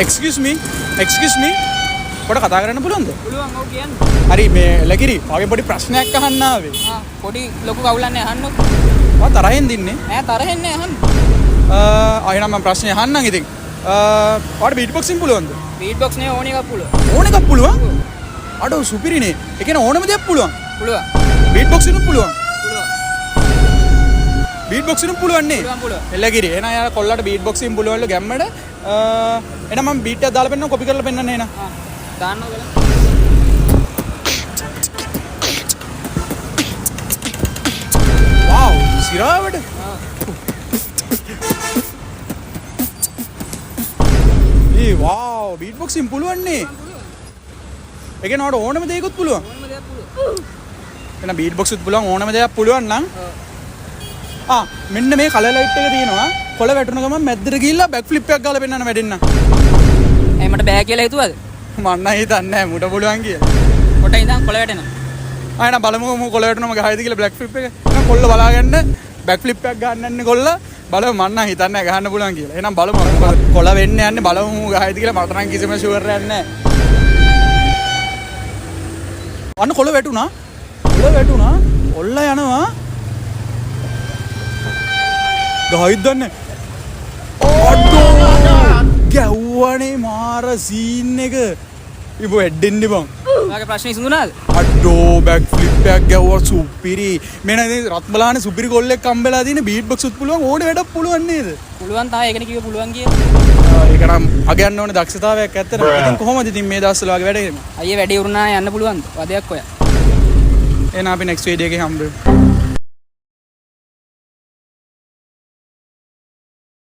Excuse me පොඩ කතා කරන්න පුළුවන්ද? පුළුවන් ඔව් කියන්න. හරි මේ ලකිරි වගේ පොඩි ප්‍රශ්නයක් අහන්න ආවේ. පොඩි ලොකු කවුලන්නේ අහන්නකො. මම තරහෙන් දින්නේ. නෑ තරහෙන් නෑ අහන්න. ආයෙනම් මම ප්‍රශ්නේ අහන්නම් ඉතින්. ඔයාලට බීට් බොක්සින් පුළුවන්ද? බීට් බොක්ස් නේ ඕන එකක් පුළුවන්. ඕන එකක් පුළුවන්? අඩෝ සුපිරිනේ. ඒ කියන්නේ ඕනම දෙයක් පුළුවන්. පුළුවන්. බීට් බොක්සින් පුළුවන්. පුළුවන්. බීට් බොක්සින් පුළුවන් නේ. පුළුවන්. එළගිරි එහෙනම් යාර කොල්ලට බීට් බොක්සින් පුළුවන්ලු ගැම්මඩ. එහෙනම් මම බීට් එකක් දාලා පෙන්නන්න කොපි කරලා පෙන්නන්න එහෙනම්. දාන්නකො බලන්න. Wow, සිරාවට. wow, බීට් බොක්සින් පුළුවන් නේ. ඒ කියන්නේ ඔයාලට ඕනම දෙයක්වත් පුළුවන්. ඕනම දෙයක් පුළුවන්. එහෙනම් බීට් බොක්ස් උත් පුළුවන් ඕනම දෙයක් පුළුවන් නම්. මෙන්න මේ කලර් ලයිට් එක තියෙනවා. කොළ වැටුණ ගමන් මැද්දට ගිහිල්ලා බෑක් ෆ්ලිප් එකක් ගාලා පෙන්නන්න වැඩෙන්න. මට බෑ කියලා හිතුවද? මම නම් හිතන්නේ නැහැ මුට පුළුවන් කියලා. කොට ඉඳන් කොළ වැටෙනවා. එහෙනම් බලමුකෝ මම කොළ වැටුණම ගහයිද කියලා බෑක් ෆ්ලිප් එක. එහෙනම් කොල්ල බලාගන්න බෑක් ෆ්ලිප් එකක් ගන්න යන්නේ කොල්ල. බලමු මම නම් හිතන්නේ නැහැ ගහන්න පුළුවන් කියලා. එහෙනම් බලමු කොළ වෙන්න යන්නේ බලමු ගහයිද කියලා මට නම් කිසිම ෂුවර් එකක් නැහැ. අන්න කොළ වැටුණා. ඔල්ල යනවා. ගහයිද දන්නේ. ගැව්වනේ මාර සීන් එක. ඉබ වැඩෙන්නේ බං. ඔයාගේ ප්‍රශ්නේ විසඳුණාද? අඩෝ බෑක් ෆ්ලිප් එකක් ගැව්වා සුපිරි. මෙන්න ඉතින් රත් බලානේ සුපිරි කොල්ලෙක් හම්බෙලා තියෙන බීට් බොක්ස් උත් පුළුවන් ඕනේ වැඩක් පුළුවන් නේද? පුළුවන් තමයි ඒකනේ කිව්ව පුළුවන් කියලා. ඒක නම් අගයන්න ඕනේ දක්ෂතාවයක් ඇත්තට. ඉතින් කොහොමද ඉතින් මේ දවස්වල වගේ වැඩ කරන්නේ? අයියේ වැඩේ උරුණා යන්න පුළුවන්ද? වදයක් ඔයා. එහෙනම් අපි next video එකේ හම්බෙමු.